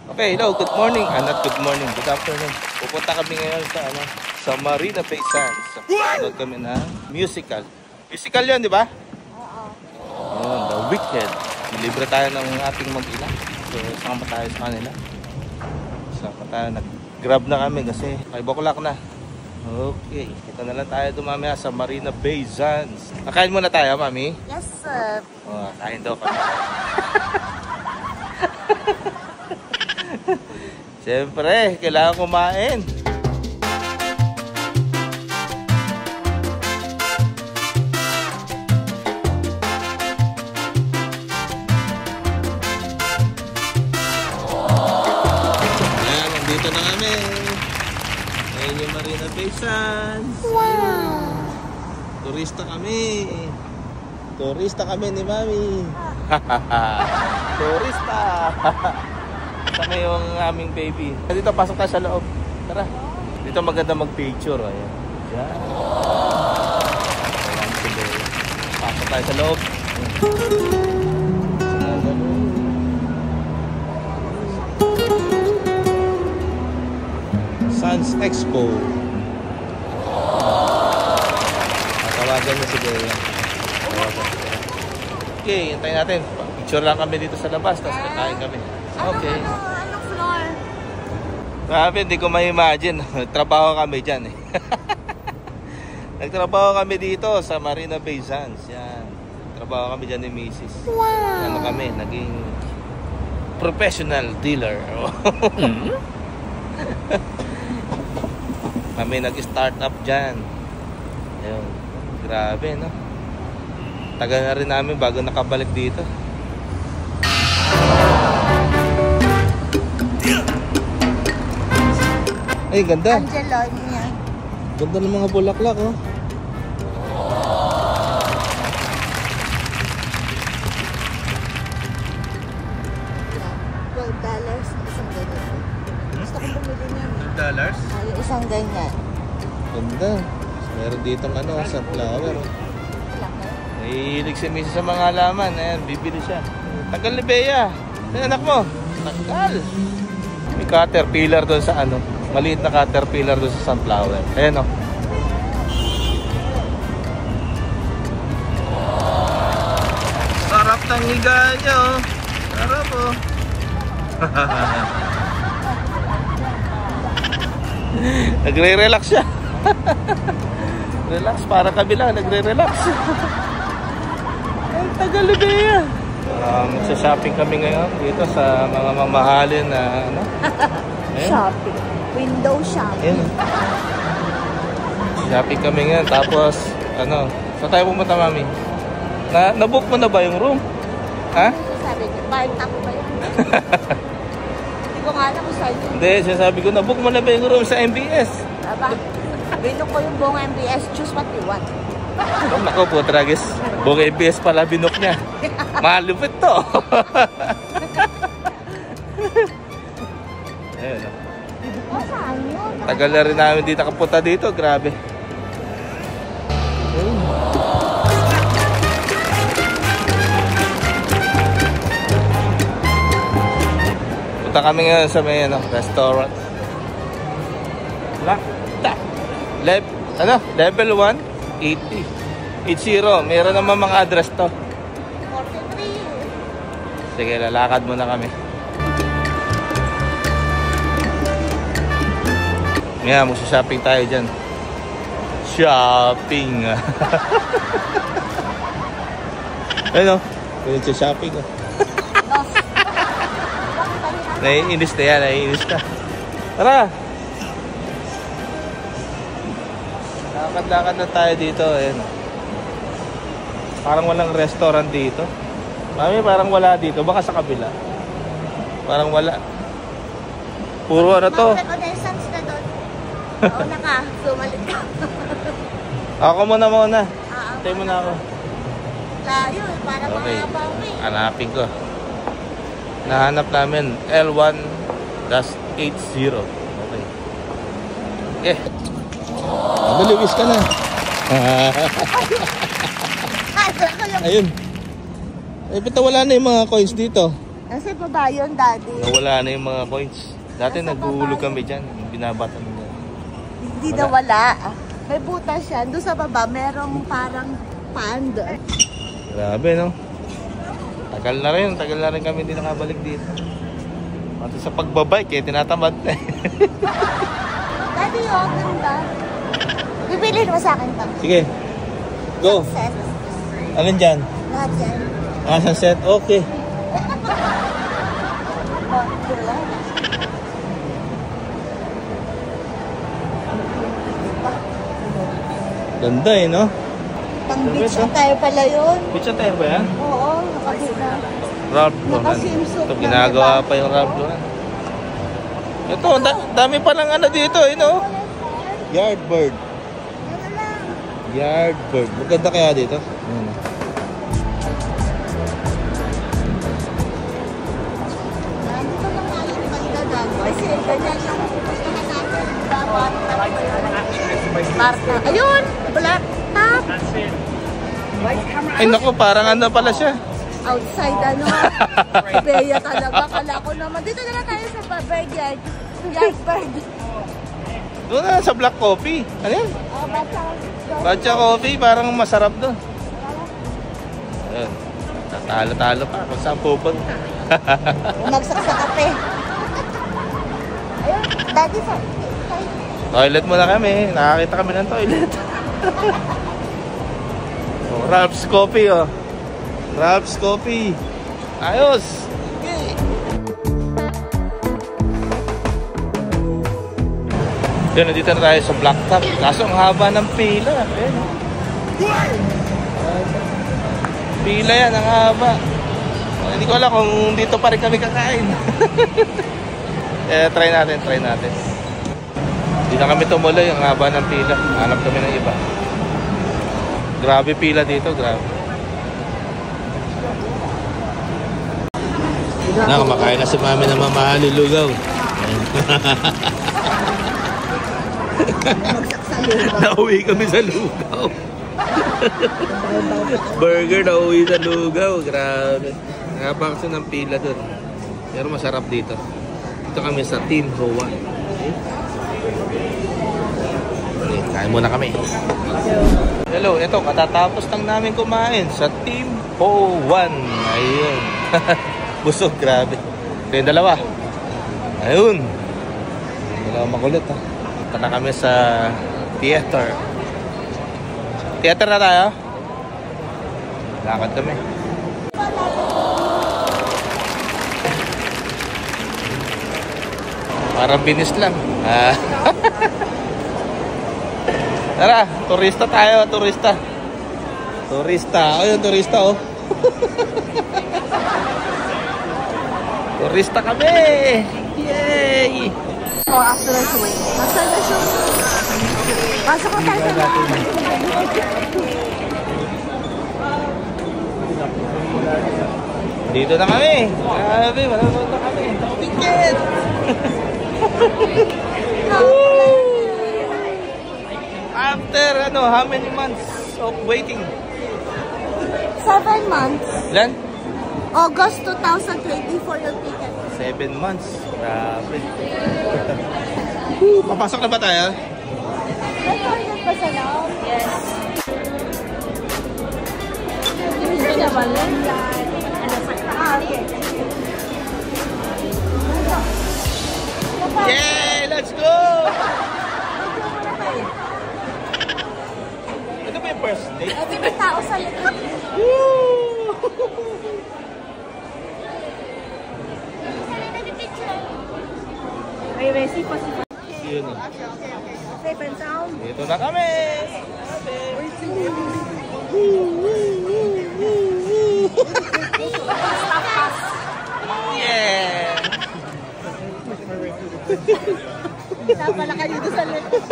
Okay, hello, good morning. Not good morning, good afternoon. Pupunta kami ngayon sa Marina Bay Sands. Panood kami na musical. Musical 'yan, di ba? Oo. The Wicked. Libre tayo ng ating mag-ina. So, sama tayo sa kanila. Sama tayo, nag-grab na kami kasi 5 o'clock na. Okay, kita na lang tayo dumamaya sa Marina Bay Sands. Nakain muna tayo, mami? Yes, sir. Oh, kain daw kami. Siyempre, kailangan kumain. Ayan, nandito na kami. Ayan yung Marina Bay Sands. Wow! Turista kami. Turista kami ni Mami. Turista! Sana yung aming baby. Dito, pasok tayo sa loob. Tara. Dito maganda mag-picture. Ayan. Diyan. Pasok tayo sa loob. Sands Expo. Tawagan niya si Bea. Okay, hintayin natin. Picture lang kami dito sa labas. Tapos kakain kami. Okay. Anong floor? Grabe, hindi ko ma-imagine. Nagtrabaho kami dyan eh. Nagtrabaho kami dito sa Marina Bay Sands. Yan. Nagtrabaho kami dyan ni Mrs. Wow. Ano kami, naging professional dealer. Kami nag-start up dyan. Ayun. Grabe, no? Tagal na rin namin bago nakabalik dito. Ay, ganda. Angelo niya. Ganda ng mga bulaklak, oh. $12 isang ganyan. Gusto kong bumili niyan. $12? Ay, isang ganyan. Ganda. Meron dito sunflower. Nahihilig si Mrs. sa mga halaman. Ayan, bibili siya. Tagal ni Bea. Ay, anak mo. Tagal. May caterpillar doon sa maliit na caterpillar doon sa sunflower. Ayan, oh. Sarap ng higa niya, oh. Sarap, oh. Nagre-relax siya. Relax, para kabila, nagre-relax. Ang tagal ni Bea. Magsa-shopping kami ngayon dito sa mga mamahalin na Shopping. Window shopping. Ayan. Shopping kami ngayon. Tapos, saan tayo pumunta, Mami? Na-book mo na ba yung room? Ha? Sabi niya, buying ako ba yun? Hindi ko nga alam kung saan yun. Hindi, sinasabi ko, na-book mo na ba yung room sa MBS? Aba, binok ko yung buong MBS. Choose what you want. Oh, naku po, tragis. Buong MBS pala binok niya. Malupit to. Ayun, oh. Oh, saan yun? Tagal na rin namin dito nakapunta dito. Grabe. Punta kami ngayon sa may restaurant. Level 1, 80. 80. Meron naman mga address to. 43. Sige, lalakad muna kami. Ngayon, magsa-shopping tayo dyan. Shopping. Ano? Shopping. Naiinis na yan, naiinis na. Tara! Lakad-lakad na tayo dito. Ayan. Parang walang restaurant dito. Mami, parang wala dito. Baka sa kabila. Parang wala. Puro to. Reconnaissance na doon. Oo, sumalit ka. Ako muna. Tayo muna ako. Layo, para Okay. makabawi. Hanapin ko. Nahanap namin L1-80. Okay. Okay. Naluwis ka na. Ayun. Eh, ba't wala na yung mga coins dito? Nasa baba yun, Daddy. Nawala na yung mga coins. Dati naguhulog kami dyan. Binabatan mo. Hindi na wala. May butas yan. Doon sa baba, merong parang pond. Grabe, no? Tagal na rin kami hindi nakabalik dito. At sa pagbabike, tinatamad na. Daddy, oh, ganda. Bibilin mo sa akin pa. Sige. Go. Set. Alin dyan? Lahat yan. Sunset? Okay. Ganda eh, no? Pang beach attire pala yun. Beach attire ba yan? Oo, nakabuna. Ralph Lauren. Naka-swimsuit Ito, na ginagawa diba? pa yung Ralph Lauren. Ito, dami pa lang ano dito, eh, no? Yardbird. Yardbird. Maganda kaya dito? Ayan. Nandito na nga yung ganda, Daddy. Kasi ganyan yung pupustahan natin. Dapat. Marta. Ayun! Black top. Ay, naku, parang ano pala siya. Outside ano. Beya talaga. Kala ko naman. Dito na lang tayo sa backyard. Yardbird. Doon na, sa Black Coffee. Ano yan? Oh, basta. Batcha Coffee, parang masarap doon. Ayun. Talo-talo pa kung saan pupunta. Umagsak sa kape. Ayun, Daddy sa... Toilet muna kami. Nakakita kami ng toilet. Oh, Ralph's Coffee, oh. Ralph's Coffee. Ayos. Okay. Yan, nandito na tayo sa Blacktop. Kaso ang haba ng pila. Ayan. Pila yan, ang haba. Hindi ko alam kung dito pa rin kami kakain. Try natin. Hindi na kami tumuloy, ang haba ng pila. Hanap kami ng iba. Grabe pila dito, grabe. Kumakain na si mami ng mamahali lugaw. Nauwi kami sa lugaw. Burger nauwi sa lugaw. Grabe. Nakapakso ng pila doon. Pero masarap dito. Dito kami sa Team Hoa. Okay, kain muna kami. Hello, ito katatapos lang namin kumain sa Team Hoa. Ayun. Busog, grabe. Ito yung dalawa. Ayun. Dalawa makulit, ha. Punta na kami sa theater. Theater na tayo. Lakad kami. Parang binis lang. Tara, turista tayo, turista. Turista. Ayun, turista, oh. Turista kami! Yay! Oh, after the show. After the show. Pasok ko tayo sa Dito na kami. Grabe, malapot na kami. Ticket! After, how many months of waiting? 7 months. Ilan? August 2024 yung ticket. 7 months. Grabe. Papasok na ba tayo? May toilet ba sa loob? Yes. Hindi na ba lang? Okay. Yay! Let's go! Ito ba yung first date? Ito may tao sa likod. Woo! May resi pa si Yun. Safe and sound. Dito na kami! Yeah! Pinapala ka dito sa likod.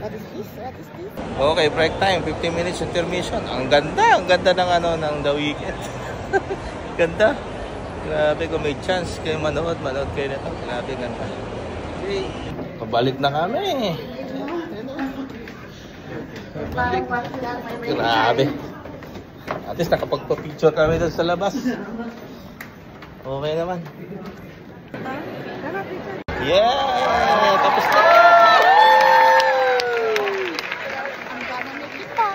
What is this? Okay, break time. 15 minutes intermission. Ang ganda ng ng The Weeknd. Ganda. Grabe, kung may chance kayo manood kayo nito. Grabe, ganda. Okay. Pabalik na kami. Parang lang may Grabe. At least nakapagpa-picture kami doon sa labas. Okay naman. Yeah! Tapos na! Ang gana may kita.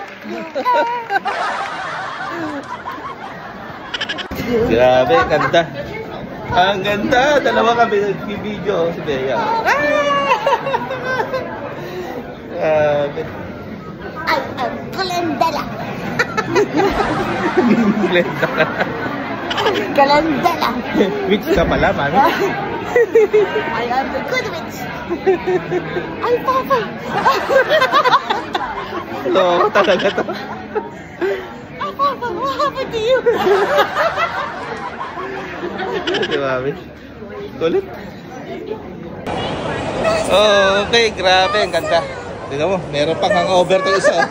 Grabe, ganda. Ang ganda. Dalawa kami nag-video si Bea. Grabe. I am Kalendala. Glenda ka. Kalendala. Which ka pala, mami? I am the good witch. Ay, papa. Loko talaga to. Ay, papa, what happened to you? Di ba, mami? Kulit. Oh, okay, grabe. Ang ganda. Tignan mo, meron pang hangover to isa.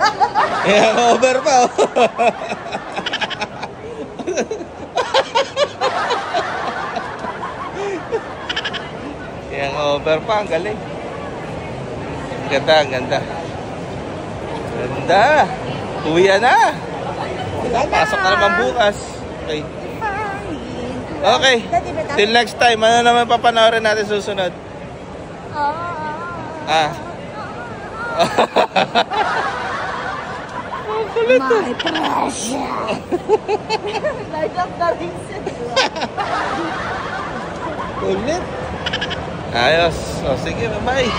May hangover pa, oh. May hangover pa, ang galing. Ang ganda, ang ganda. Ganda. Uwi na. Pasok na naman bukas. Okay. Okay. Till next time, ano naman papanoorin natin susunod? Ah. My pressure. Light up the reason. Ulit. Ayos. O, sige, bye-bye.